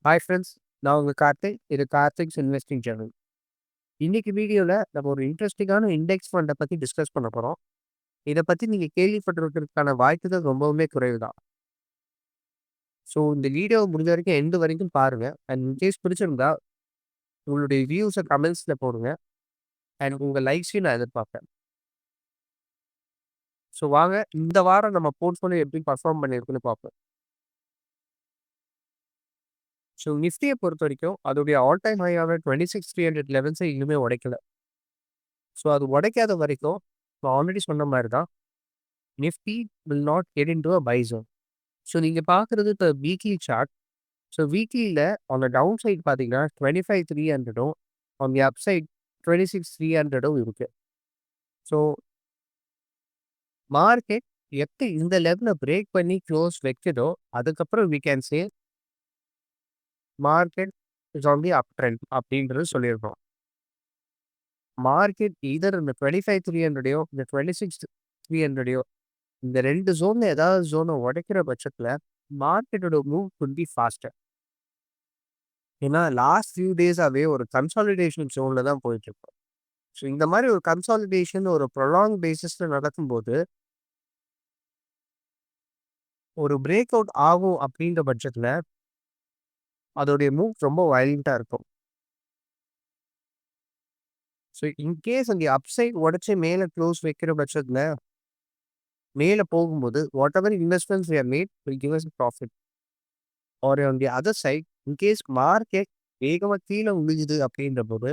Hi friends, நான் உங்க கார்த்திக். இது கார்த்திக்ஸ் இன்வெஸ்டிங் சேனல். இன்னைக்கு வீடியோல நம்ம ஒரு இன்ட்ரெஸ்டிங்கான இண்டெக்ஸ் ஃபண்ட பத்தி டிஸ்கஸ் பண்ண போறோம். இத பத்தி நீங்க கேள்விப்பட்டிருக்கிறதுக்கான வாய்ப்புகள் ரொம்பவுமே குறைவு தான். ஸோ இந்த வீடியோ முடிஞ்ச வரைக்கும் எண்டு வரைக்கும் பாருங்க. அண்ட் இன்கேஸ் பிடிச்சிருந்தா உங்களுடைய வியூஸ கமெண்ட்ஸ்ல போடுங்க. அண்ட் உங்க லைக்ஸையும் நான் எதிர்பார்ப்பேன். ஸோ வாங்க இந்த வாரம் நம்ம போர்ட்ஃபோலியோ எப்படி பெர்ஃபார்ம் பண்ணியிருக்குன்னு பார்ப்போம். ஸோ நிஃப்டிய பொறுத்தவரைக்கும் அதோடைய ஆல் டைம் ஹையான 26,300 லெவல்ஸை இன்னுமே உடைக்கல. ஸோ அது உடைக்காத வரைக்கும் நான் ஆல்ரெடி சொன்ன மாரி தான் Nifty will not get into a buy zone. So நீங்க பார்க்குறது இப்ப வீக்லி சார்ட். ஸோ வீக்லில ஆன் த டவுன் சைட் பார்த்தீங்கன்னா 25,300ம் ஆன் தி அப் சைட் 26,300ம் இருக்கு. ஸோ மார்க்கெட் எப்ப இந்த லெவல பிரேக் பண்ணி க்ளோஸ் வைக்குதோ, அதுக்கப்புறம் we can say market is on the up trend அப்படின்றது சொல்லியிருக்கோம். மார்க்கெட் எய்தர் இந்த 25,300யோ இந்த 26,300யோ இந்த 2 ஜோன்ல ஏதாவது ஜோன உடைக்கிற பட்சத்துல மார்க்கெட்டோட மூவ் குட் பி ஃபாஸ்டர். ஏன்னா லாஸ்ட் ஃபியூ டேஸாவே ஒரு கன்சாலிடேஷன் ஜோன்ல தான் போயிட்டு இருக்கோம். ஸோ இந்த மாதிரி ஒரு கன்சாலிடேஷன் ஒரு ப்ரொலாங் பேசிஸ்ல நடக்கும்போது ஒரு பிரேக் அவுட் ஆகும் அப்படின்ற பட்சத்துல அதோடைய மூவ் ரொம்ப வயலண்டா இருக்கும். ஸோ இன்கேஸ் அந்த அப்சைட் உடைச்சு மேல க்ளோஸ் வைக்கிற பட்சத்துல மேல போகும்போது whatever investments we are made will give us profit. Or on the other side in case market வேகமா கீழே விழுகுது அப்படின்ற போது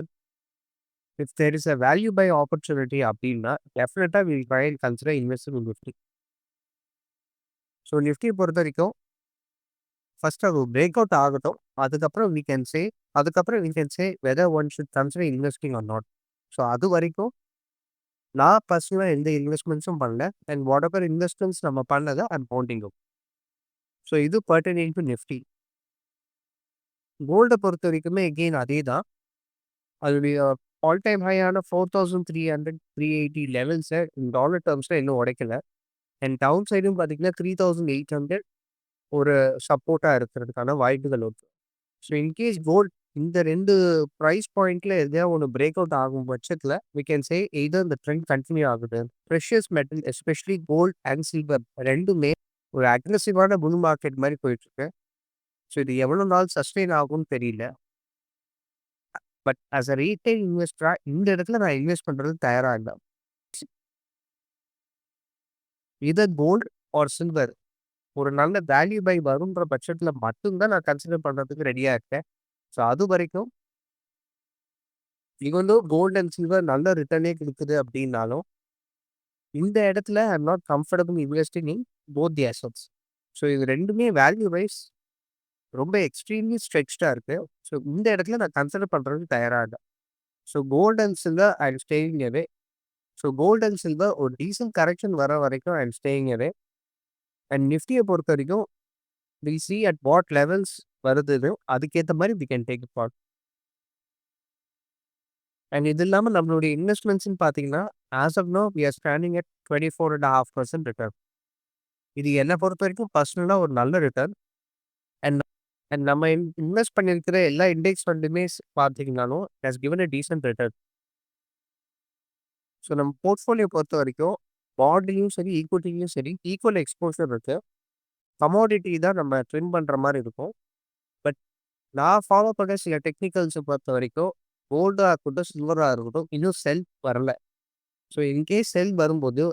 if there is a value buy opportunity அப்படின்னா definitely will try and consider investing in Nifty. So நிஃப்டியை பொறுத்த வரைக்கும் first அது பிரேக் அவுட் ஆகட்டும். அதுக்கப்புறம் we can say whether one should consider investing or not. So அது வரைக்கும் நான் பர்சனலாக எந்த இன்வெஸ்ட்மெண்ட்ஸும் பண்ணல. அண்ட் வாட் எவர் இன்வெஸ்ட்மெண்ட்ஸ் நம்ம பண்ணதை ஐம் கவுண்டிங். ஸோ இது பர்டனிங் டு நிஃப்டி. கோல்டை பொறுத்த வரைக்குமே எகெயின் அதே தான். அதோடைய ஆல் டைம் ஹையான 4,300 380 லெவல்ஸை டாலர் டேர்ம்ஸில் இன்னும் உடைக்கல. அண்ட் டவுன் சைடும் பார்த்தீங்கன்னா 3,800 ஒரு சப்போர்ட்டாக இருக்கிறதுக்கான வாய்ப்புகள் இருக்கு. ஸோ இன்கேஸ் கோல்ட் இந்த 2 ப்ரைஸ் பாயிண்ட்ல எதையாவது ஒன்று பிரேக் அவுட் ஆகும் பட்சத்தில் வி கேன் சே எய்தர் இந்த ட்ரெண்ட் கண்டினியூ ஆகுது. Precious metal especially gold and silver ரெண்டுமே ஒரு அக்ரெசிவான புல் மார்க்கெட் மாதிரி போயிட்டு இருக்கு. ஸோ இது எவ்வளோ நாள் சஸ்டெயின் ஆகும்னு தெரியல. பட் ஆஸ் அ ரீட்டைல் இன்வெஸ்டரா இந்த இடத்துல நான் இன்வெஸ்ட் பண்றதுக்கு தயாரா இல்லை. இதர் கோல்ட் ஆர் சில்வர் ஒரு நல்ல வேல்யூ பை வருன்ற பட்சத்துல மட்டும்தான் நான் கன்சிடர் பண்றதுக்கு ரெடியா இருக்கேன். ஸோ அது வரைக்கும் இவன் கோல்ட் அண்ட் சில்வர் நல்ல ரிட்டர்னே கொடுக்குது அப்படின்னாலும் இந்த இடத்துல I am not comfortable investing in both the assets. So இது ரெண்டுமே வேல்யூ வைஸ் ரொம்ப எக்ஸ்ட்ரீம்லி ஸ்ட்ரெச்டா இருக்கு. ஸோ இந்த இடத்துல நான் கன்சிடர் பண்றதுக்கு தயாரா இல்லை. So gold and silver I am staying away. So gold and silver ஒரு டீசன்ட் கரெக்ஷன் வர வரைக்கும் I am staying away. And நிஃப்டியை பொறுத்த வரைக்கும் will see at what levels வருது அதுக்கேற்ற மாதிரி we can take it for. And இது இல்லாமல் நம்மளுடைய இன்வெஸ்ட்மெண்ட்ஸ்ன்னு பார்த்தீங்கன்னா as of now we are standing at 24.5% return. இது என்னை பொறுத்த வரைக்கும் பர்சனலாக ஒரு நல்ல ரிட்டர்ன். அண்ட் அண்ட் நம்ம இன்வெஸ்ட் பண்ணியிருக்கிற எல்லா இண்டெக்ஸ் ஃபண்டுமே பார்த்தீங்கன்னாலும் has given a decent return. So நம்ம போர்ட்ஃபோலியோ பொறுத்த வரைக்கும் பாண்ட்லையும் சரி ஈக்விட்டிலையும் சரி ஈக்குவல் எக்ஸ்போஷர் இருக்கு. கமோடிட்டி தான் நம்ம ட்ரிம் பண்ணுற மாதிரி இருக்கும். பட் நான் ஃபாலோ பண்ணுற சில டெக்னிக்கல்ஸை பொறுத்த வரைக்கும் கோல்டாக இருக்கட்டும் சில்வராக இருக்கட்டும் இன்னும் செல் வரல. ஸோ இன்கேஸ் செல் வரும்போது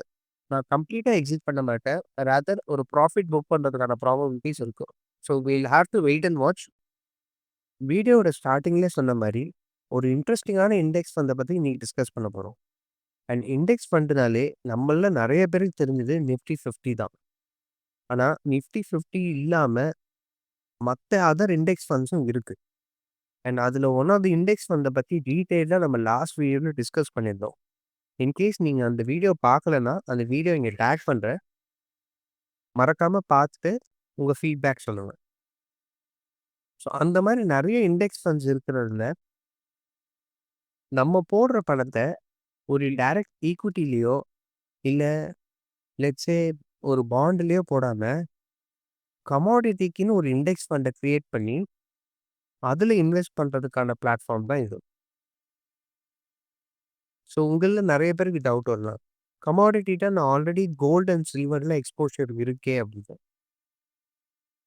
நான் கம்ப்ளீட்டாக எக்ஸிட் பண்ண மாட்டேன். ரேதர் ஒரு ப்ராஃபிட் புக் பண்ணுறதுக்கான ப்ராபபிலிட்டிஸ் இருக்கும். So will have to wait and watch. வீடியோட ஸ்டார்டிங்லேயே சொன்ன மாதிரி ஒரு இன்ட்ரெஸ்டிங்கான இண்டெக்ஸ் ஃபண்டை பற்றி இன்னைக்கு டிஸ்கஸ் பண்ண போகிறோம். அண்ட் இண்டெக்ஸ் ஃபண்டுனாலே நம்மள நிறைய பேருக்கு தெரிஞ்சது நிஃப்டி 50 தான். ஆனால் நிஃப்டி 50 இல்லாமல் மற்ற அதர் இண்டெக்ஸ் ஃபண்ட்ஸும் இருக்குது. அண்ட் அதில் ஒன் ஆஃப் தி இண்டெக்ஸ் ஃபண்டை பற்றி டீட்டெயிலாக நம்ம லாஸ்ட் வீடியோவில் டிஸ்கஸ் பண்ணியிருந்தோம். இன்கேஸ் நீங்கள் அந்த வீடியோ பார்க்கலன்னா அந்த வீடியோ இங்கே டேக் பண்ணுறேன். மறக்காமல் பார்த்துட்டு உங்கள் ஃபீட்பேக் சொல்லுங்கள். ஸோ அந்த மாதிரி நிறைய இண்டெக்ஸ் ஃபண்ட்ஸ் இருக்கிறதுல நம்ம போடுற பணத்தை ஒரு டைரக்ட் ஈக்விட்டிலேயோ இல்லை லெட்ஸே ஒரு பாண்ட்லேயோ போடாமல் கமாடிட்டிக்குன்னு ஒரு இண்டெக்ஸ் ஃபண்டை க்ரியேட் பண்ணி அதில இன்வெஸ்ட் பண்றதுக்கான பிளாட்ஃபார்ம் தான் இது. ஸோ உங்கள்ல நெறைய பேருக்கு டவுட் வரலாம். கமாடிட்டிட்ட நான் ஆல்ரெடி கோல்ட் அண்ட் சில்வர்ல எக்ஸ்போஷர் இருக்கே அப்படின்னு.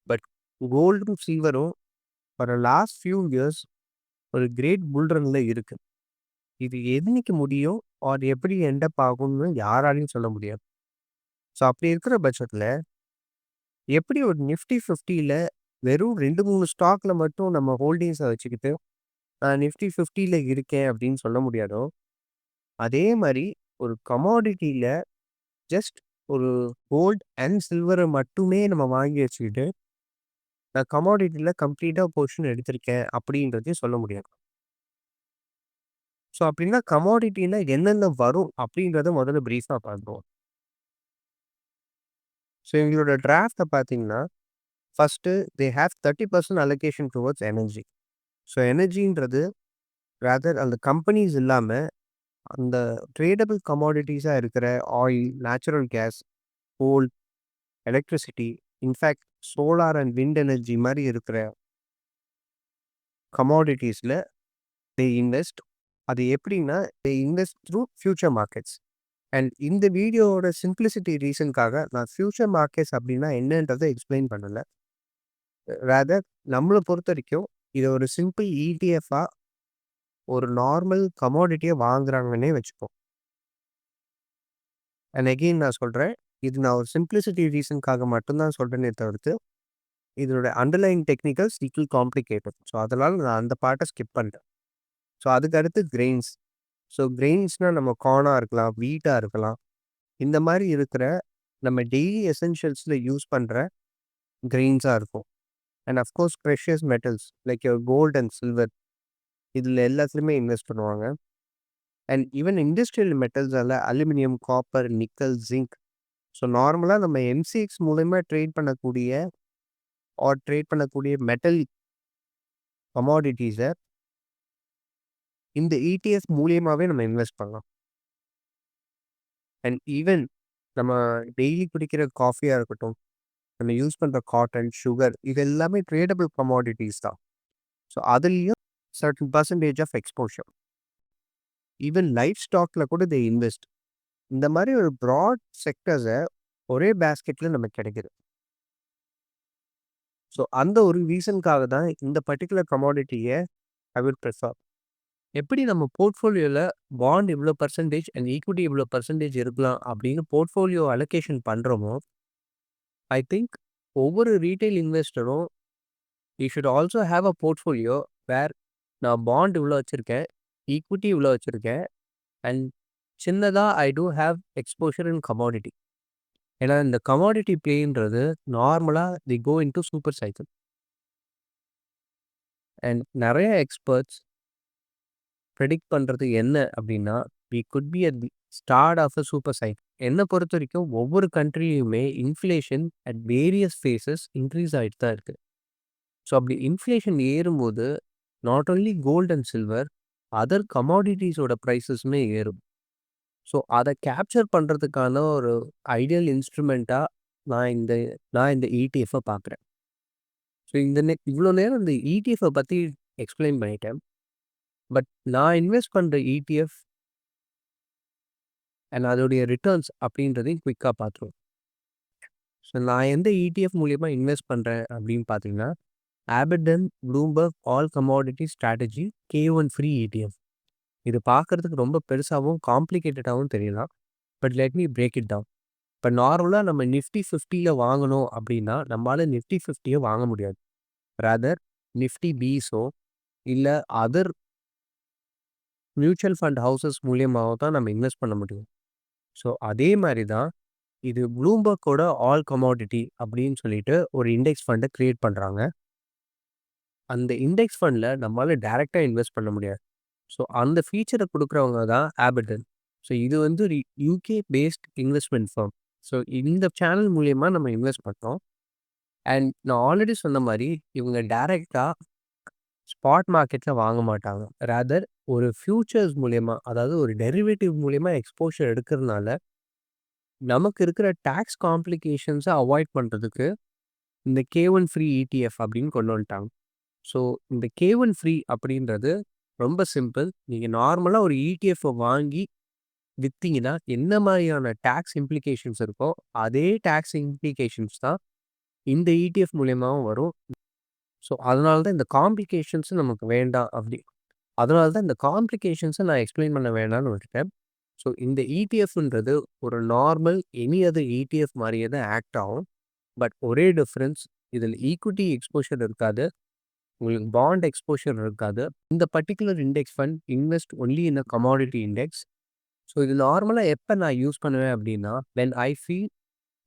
பட் கோல்டும், சில்வரும் ஃபார் லாஸ்ட் ஃபியூ இயர்ஸ் ஒரு கிரேட் புல் ரன்ல இருக்கு. இது என்னைக்கு முடியும் ஆர் எப்படி எண்ட் அப் ஆகும்னு யாராலயும் சொல்ல முடியாது. ஸோ அப்படி இருக்கிற பட்சத்தில எப்படி ஒரு நிஃப்டி 50ல வெறும் 2, 3 ஸ்டாக்ல மட்டும் நம்ம ஹோல்டிங்ஸ வச்சுக்கிட்டு, நான் நிஃப்டி 50ல இருக்கேன் அப்படின்னு சொல்ல முடியாதோ, அதே மாரி ஒரு கமாடிட்டில ஜஸ்ட் ஒரு கோல்ட் அண்ட் சில்வர மட்டுமே நம்ம வாங்கி வச்சுக்கிட்டு, நான் கமாடிட்டில கம்ப்ளீட்டா பொசிஷன் எடுத்திருக்கேன் அப்படின்றதையும் சொல்ல முடியாது. ஸோ அப்படின்னா கமாடிட்டில என்னென்ன வரும் அப்படின்றத முதல்ல பிரீஃபா பார்ப்போம். ஸோ எங்களோட டிராஃப்ட்ட பார்த்தீங்கன்னா, first they have 30% allocation towards energy. So எனர்ஜின்றது ராதர் அந்த கம்பெனிஸ் இல்லாம, அந்த ட்ரேடபிள் கமாடிட்டீஸா இருக்கிற oil, natural gas, coal, electricity, in fact solar and wind energy மாரி இருக்கிற கமாடிட்டீஸ்ல தே இன்வெஸ்ட். அது எப்படின்னா, they invest through future markets. And இந்த வீடியோவோட சிம்ப்ளிசிட்டி ரீசன்க்காக நான் ஃபியூச்சர் மார்க்கெட்ஸ் அப்படின்னா என்னன்றத எக்ஸ்பிளைன் பண்ணல. ராதர் நம்மள பொறுத்தவரைக்கும் இத ஒரு சிம்பிள் இடிஎஃப்பா ஒரு நார்மல் கமாடிட்டிய வாங்குறாங்கன்னே வச்சுப்போம். அண்ட் அகெயின் நான் சொல்றேன், இது நான் ஒரு சிம்ப்ளிசிட்டி ரீசன்க்காக மட்டும் தான் சொல்றேனே தவிர்த்து, இதோட underlying technicals little complicated. So அதனால நான் அந்த பார்ட்ட ஸ்கிப் பண்ணிட்டேன். ஸோ அதுக்கு அடுத்து கிரெயின்ஸ். ஸோ கிரெயின்ஸ்னா நம்ம கார்னா இருக்கலாம், வீட்டா இருக்கலாம். இந்த மாரி இருக்கிற நம்ம டெய்லி எசென்ஷியல்ஸ்ல யூஸ் பண்ற கிரெயின்ஸா இருக்கும். And of course precious metals like your gold and silver இதில எல்லாத்துலயுமே இன்வெஸ்ட் பண்ணுவாங்க. அண்ட் ஈவன் இண்டஸ்ட்ரியல் மெட்டல்ஸால aluminium, copper, nickel, zinc. So நார்மலா நம்ம எம்சிஎக்ஸ் மூலியமா ட்ரேட் பண்ணக்கூடிய மெட்டல் கமாடிட்டீஸ இந்த இடிஎஃப் மூலியமாவே நம்ம இன்வெஸ்ட் பண்ணலாம். அண்ட் ஈவன் நம்ம டெய்லி குடிக்கிற காஃபியா இருக்கட்டும், நம்ம யூஸ் பண்ற காட்டன், சுகர் இது எல்லாமே ட்ரேடபிள் கமாடிட்டீஸ் தான். ஸோ அதுலயும் certain percentage of exposure. Even லைஃப் ஸ்டாக்ல கூட தே இன்வெஸ்ட். இந்த மாரி ஒரு பிராட் செக்டர்ஸ ஒரே பேஸ்கெட்ல நமக்கு கிடைக்குது. ஸோ அந்த ஒரு ரீசன்க்காக தான் இந்த பர்ட்டிகுலர் கமாடிட்டிய ஐ வுட் பிரிஃபர். எப்படி நம்ம போர்ட்ஃபோலியோல பாண்ட் இவ்வளோ பெர்சன்டேஜ் அண்ட் ஈக்விட்டி இவ்வளோ பெர்சன்டேஜ் இருக்கலாம் அப்படின்னு போர்ட்ஃபோலியோ அலோகேஷன் பண்றோமோ, ஐ திங்க் ஒவ்வொரு ரீட்டெயில் இன்வெஸ்டரும் you should also have a portfolio where நான் பாண்ட் இவ்வளோ வச்சிருக்கேன், ஈக்விட்டி இவ்வளோ வச்சிருக்கேன் அண்ட் சின்னதா I do have exposure in commodity. ஏன்னா இந்த கமாடிட்டி பிளேன்றது நார்மலா the go into super cycle. And நெறைய எக்ஸ்பர்ட்ஸ் ப்ரெடிக்ட் பண்றது என்ன அப்படின்னா, we could be at the start of a super cycle. என்ன பொறுத்தவரைக்கும் ஒவ்வொரு கண்ட்ரியுமே inflation at various phases increase ஆயிட்டு தான் இருக்கு. ஸோ அப்படி இன்ஃப்ளேஷன் ஏறும்போது not only gold and silver, other கமாடிட்டீஸோட ப்ரைஸஸுமே ஏறும். ஸோ அத கேப்சர் பண்றதுக்கான ஒரு ஐடியல் இன்ஸ்ட்ருமெண்ட்டா நான் இந்த நான் இந்த இடிஎஃப்ப பார்க்குறேன். ஸோ இவ்வளோ நேரம் இந்த இடிஎஃப்ப பத்தி எக்ஸ்பிளைன் பண்ணிட்டேன். பட் நான் இன்வெஸ்ட் பண்ற இடிஎஃப் அண்ட் அதோடைய ரிட்டர்ன்ஸ் அப்படின்றதையும் குயிக்கா பார்த்துருவோம். ஸோ நான் எந்த இடிஎஃப் மூலியமா இன்வெஸ்ட் பண்றேன் அப்படின்னு பார்த்தீங்கன்னா, Abrdn Bloomberg all commodity strategy K1 free ETF. இது பார்க்கறதுக்கு ரொம்ப பெருசாவும், காம்ப்ளிகேட்டடாவும் தெரியலாம். But let me break it down. இப்போ நார்மலா நம்ம நிஃப்டி 50ல வாங்கணும் அப்படின்னா, நம்மால நிஃப்டி 50ய வாங்க முடியாது. ராதர் நிஃப்டி பீஸோ இல்ல அதர் மியூச்சுவல் ஃபண்ட் ஹவுசஸ் மூலியமாவோ தான் நம்ம இன்வெஸ்ட் பண்ண முடியும். ஸோ அதே மாரி தான் இது ப்ளூம்பர்க்கோட ஆல் கமாடிட்டி அப்படின்னு சொல்லிட்டு ஒரு இண்டெக்ஸ் ஃபண்ட கிரியேட் பண்றாங்க. அந்த இண்டெக்ஸ் ஃபண்ட்ல நம்மால டைரக்ட்டா இன்வெஸ்ட் பண்ண முடியாது. ஸோ அந்த ஃபீச்சர குடுக்குறவங்க தான் ஆபர்டன். ஸோ இது வந்து ஒரு UK based investment firm. So இந்த சேனல் மூலியமா நம்ம இன்வெஸ்ட் பண்றோம். அண்ட் நான் ஆல்ரெடி சொன்ன மாரி இவங்க டைரக்ட்டா ஸ்பாட் மார்க்கெட்ல வாங்க மாட்டாங்க. ராதர் ஒரு ஃபியூச்சர்ஸ் மூலியமா, அதாவது ஒரு டெரிவேட்டிவ் மூலியமா எக்ஸ்போஷர் எடுக்கிறதுனால, நமக்கு இருக்கிற டாக்ஸ் காம்ப்ளிகேஷன்ஸ அவாய்ட் பண்றதுக்கு இந்த K1 ஃப்ரீ இடிஎஃப் அப்படின்னு கொண்டு வந்துட்டாங்க. ஸோ இந்த K1 ஃப்ரீ அப்படின்றது ரொம்ப சிம்பிள். நீங்க நார்மலா ஒரு ETF வாங்கி வித்தீங்கன்னா, என்ன மாரியான டாக்ஸ் இம்ப்ளிகேஷன்ஸ் இருக்கோ, அதே டாக்ஸ் இம்ப்ளிகேஷன்ஸ் தான் இந்த ETF மூலியமாவும் வரும். ஸோ அதனால தான் இந்த காம்ப்ளிகேஷன்ஸ் நமக்கு வேண்டாம் அப்படி. அதனால தான் இந்த காம்ப்ளிகேஷன்ஸ நான் எக்ஸ்ப்ளைன் பண்ண வேணாம்னு விட்டுட்டேன். ஸோ இந்த ETFன்றது ஒரு நார்மல் எனி அதர் ETF மாரியே தான் ஆக்ட் ஆகும். பட் ஒரே டிஃபரன்ஸ் இதில ஈக்விட்டி எக்ஸ்போஷர் இருக்காது. உங்களுக்கு பாண்ட் எக்ஸ்போஷர் இருக்காது. இந்த particular index fund invest only in a commodity index. So இது நார்மலா எப்ப நான் யூஸ் பண்ணுவேன் அப்படின்னா, when I feel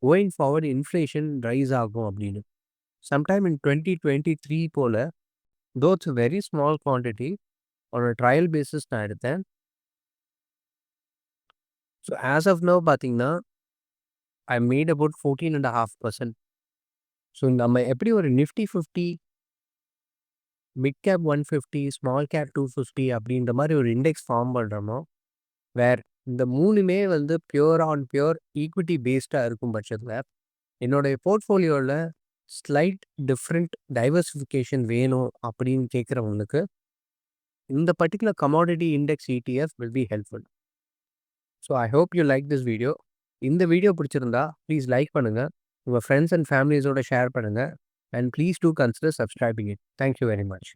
going forward inflation rice ஆகும் அப்படின்னு. சம்டைம் இன் 2023 போல தோ it's very small quantity on a trial basis நான் எடுத்தேன். ஸோ ஆஸ் ஆஃப் நவ் பார்த்தீங்கன்னா, ஐ மேட் அபவுட் 14.5%. ஸோ நம்ம எப்படி ஒரு Nifty 50, mid cap 150, small cap 250 அப்படின்ற மாரி ஒரு இண்டெக்ஸ் ஃபார்ம் பண்றோமோ, வேர் இந்த 3மே வந்து பியூர் ஆன் பியூர் ஈக்விட்டி பேஸ்டா இருக்கும் பட்சத்தில, என்னுடைய போர்ட்ஃபோலியோல ஸ்லைட் டிஃபரண்ட் டைவர்சிஃபிகேஷன் வேணும் அப்படின்னு கேட்கிறவங்களுக்கு, இந்த particular commodity index ETF will be helpful. So I hope you like this video. இந்த வீடியோ பிடிச்சிருந்தா ப்ளீஸ் லைக் பண்ணுங்க. உங்க ஃப்ரெண்ட்ஸ் அண்ட் ஃபேமிலிஸோட ஷேர் பண்ணுங்க. And please do consider subscribing it. Thank you very much.